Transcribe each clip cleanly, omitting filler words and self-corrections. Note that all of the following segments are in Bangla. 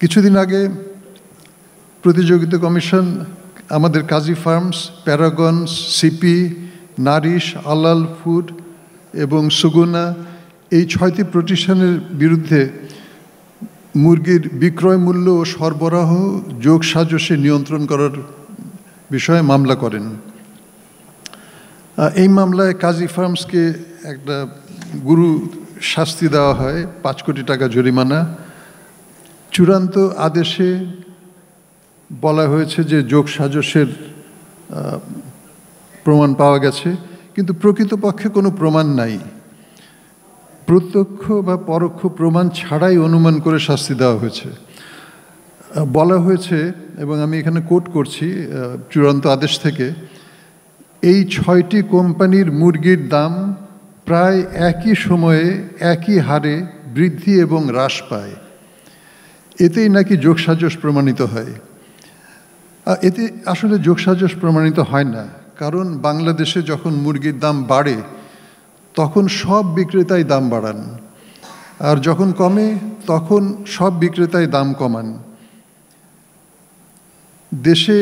কিছুদিন আগে প্রতিযোগিতা কমিশন আমাদের কাজী ফার্মস, প্যারাগন, সিপি, নারিশ, আলাল ফুড এবং সুগুনা এই 6টি প্রতিষ্ঠানের বিরুদ্ধে মুরগির বিক্রয় মূল্য ও সরবরাহ যোগসাজশে নিয়ন্ত্রণ করার বিষয়ে মামলা করেন। এই মামলায় কাজী ফার্মসকে একটা গুরু শাস্তি দেওয়া হয়, 5 কোটি টাকা জরিমানা। চূড়ান্ত আদেশে বলা হয়েছে যে যোগসাজশের প্রমাণ পাওয়া গেছে, কিন্তু প্রকৃতপক্ষে কোনো প্রমাণ নাই। প্রত্যক্ষ বা পরোক্ষ প্রমাণ ছাড়াই অনুমান করে শাস্তি দেওয়া হয়েছে। বলা হয়েছে, এবং আমি এখানে কোট করছি চূড়ান্ত আদেশ থেকে, এই 6টি কোম্পানির মুরগির দাম প্রায় একই সময়ে একই হারে বৃদ্ধি এবং হ্রাস পায়। এতেই নাকি যোগসাজশ প্রমাণিত হয়। এতে আসলে যোগসাজশ প্রমাণিত হয় না, কারণ বাংলাদেশে যখন মুরগির দাম বাড়ে তখন সব বিক্রেতাই দাম বাড়ান, আর যখন কমে তখন সব বিক্রেতাই দাম কমান। দেশে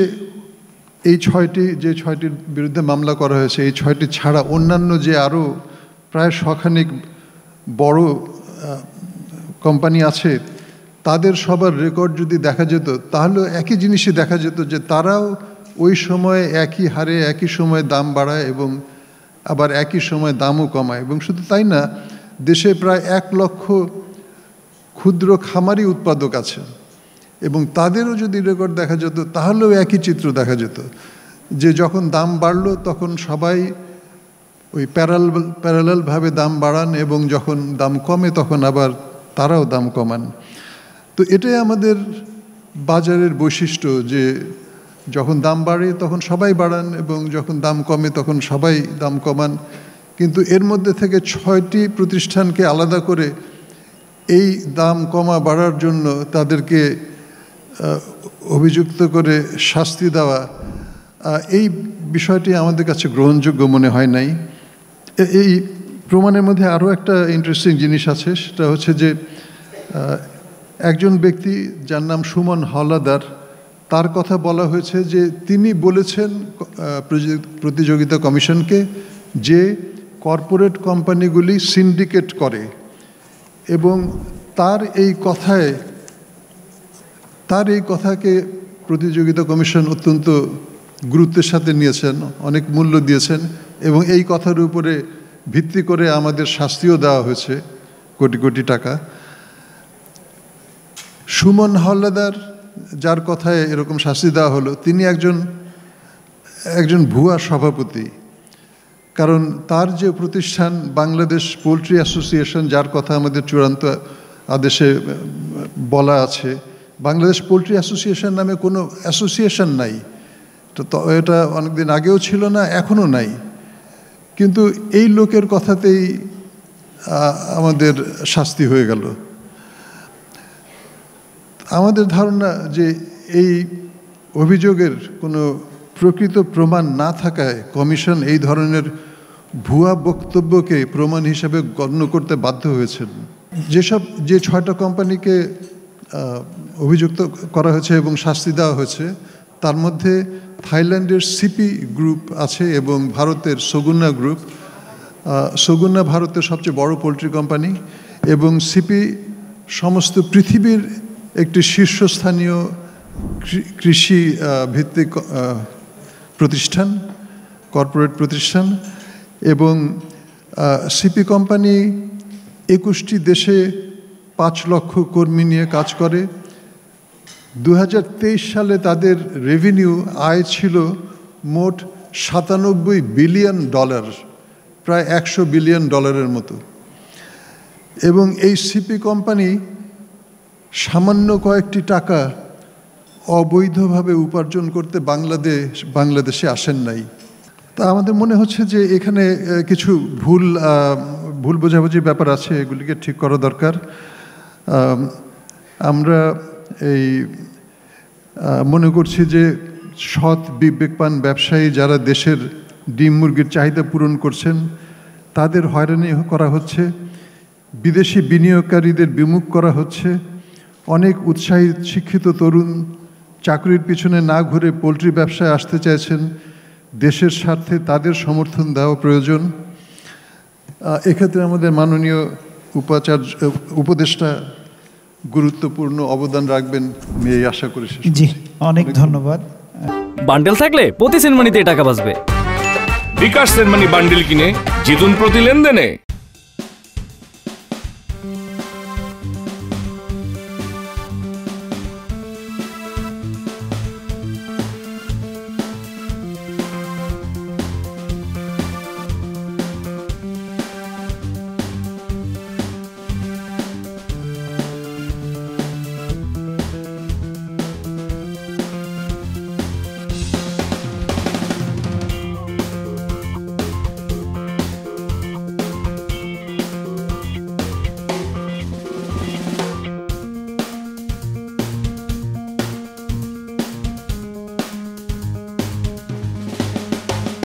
এই 6টির বিরুদ্ধে মামলা করা হয়েছে, এই 6টি ছাড়া অন্যান্য যে আরও প্রায় শখানেক বড় কোম্পানি আছে, তাদের সবার রেকর্ড যদি দেখা যেত তাহলে একই জিনিসই দেখা যেত, যে তারাও ওই সময়ে একই হারে একই সময়ে দাম বাড়ায় এবং আবার একই সময় দামও কমায়। এবং শুধু তাই না, দেশে প্রায় 1 লক্ষ ক্ষুদ্র খামারি উৎপাদক আছে, এবং তাদেরও যদি রেকর্ড দেখা যেত তাহলেও একই চিত্র দেখা যেত, যে যখন দাম বাড়লো তখন সবাই ওই প্যারালালভাবে দাম বাড়ান, এবং যখন দাম কমে তখন আবার তারাও দাম কমান। তো এটাই আমাদের বাজারের বৈশিষ্ট্য, যে যখন দাম বাড়ে তখন সবাই বাড়ান, এবং যখন দাম কমে তখন সবাই দাম কমান। কিন্তু এর মধ্যে থেকে 6টি প্রতিষ্ঠানকে আলাদা করে এই দাম কমা বাড়ার জন্য তাদেরকে অভিযুক্ত করে শাস্তি দেওয়া, এই বিষয়টি আমাদের কাছে গ্রহণযোগ্য মনে হয় নাই। এই প্রমাণের মধ্যে আরও একটা ইন্টারেস্টিং জিনিস আছে, সেটা হচ্ছে যে একজন ব্যক্তি যার নাম সুমন হাওলাদার, তার কথা বলা হয়েছে যে তিনি বলেছেন প্রতিযোগিতা কমিশনকে যে কর্পোরেট কোম্পানিগুলি সিন্ডিকেট করে, এবং তার এই কথাকে প্রতিযোগিতা কমিশন অত্যন্ত গুরুত্বের সাথে নিয়েছেন, অনেক মূল্য দিয়েছেন, এবং এই কথার উপরে ভিত্তি করে আমাদের শাস্তিও দেওয়া হয়েছে কোটি কোটি টাকা। সুমন হাওলাদার, যার কথায় এরকম শাস্তি দেওয়া হলো, তিনি একজন ভুয়া সভাপতি। কারণ তার যে প্রতিষ্ঠান বাংলাদেশ পোলট্রি অ্যাসোসিয়েশন, যার কথা আমাদের চূড়ান্ত আদেশে বলা আছে, বাংলাদেশ পোলট্রি অ্যাসোসিয়েশন নামে কোনো অ্যাসোসিয়েশন নাই। তো এটা অনেকদিন আগেও ছিল না, এখনও নাই। কিন্তু এই লোকের কথাতেই আমাদের শাস্তি হয়ে গেল। আমাদের ধারণা যে এই অভিযোগের কোনো প্রকৃত প্রমাণ না থাকায় কমিশন এই ধরনের ভুয়া বক্তব্যকে প্রমাণ হিসেবে গণ্য করতে বাধ্য হয়েছেন। যে 6টা কোম্পানিকে অভিযুক্ত করা হয়েছে এবং শাস্তি দেওয়া হয়েছে, তার মধ্যে থাইল্যান্ডের সিপি গ্রুপ আছে এবং ভারতের সুগুনা গ্রুপ। সুগুনা ভারতের সবচেয়ে বড় পোলট্রি কোম্পানি, এবং সিপি সমস্ত পৃথিবীর একটি শীর্ষস্থানীয় কৃষি ভিত্তিক প্রতিষ্ঠান, কর্পোরেট প্রতিষ্ঠান। এবং সিপি কোম্পানি 21টি দেশে 5 লক্ষ কর্মী নিয়ে কাজ করে। 2023 সালে তাদের রেভিনিউ আয় ছিল মোট $97 বিলিয়ন, প্রায় $100 বিলিয়ন মতো। এবং এই সিপি কোম্পানি সামান্য কয়েকটি টাকা অবৈধভাবে উপার্জন করতে বাংলাদেশে আসেন নাই। তা আমাদের মনে হচ্ছে যে এখানে কিছু ভুল বোঝাবুঝির ব্যাপার আছে, এগুলিকে ঠিক করা দরকার। আমরা মনে করছি যে সৎ বিবেকবান ব্যবসায়ী যারা দেশের ডিম মুরগির চাহিদা পূরণ করছেন, তাদের হয়রানি করা হচ্ছে, বিদেশি বিনিয়োগকারীদের বিমুখ করা হচ্ছে, অনেক উৎসাহী শিক্ষিত তরুণ চাকরির পিছনে না ঘুরে পোলট্রি ব্যবসায় আসতে চাইছেন। দেশের স্বার্থে তাদের সমর্থন দেওয়া প্রয়োজন। এক্ষেত্রে আমাদের মাননীয় উপদেষ্টা গুরুত্বপূর্ণ অবদান রাখবেন আমি এই আশা করি। জি, অনেক ধন্যবাদ। বান্ডেল থাকলে প্রতি সেনমানিতে টাকা বাঁচবে। বিকাশ সেনমানি বান্ডেল কিনে জিতুন প্রতি লেনদেনে।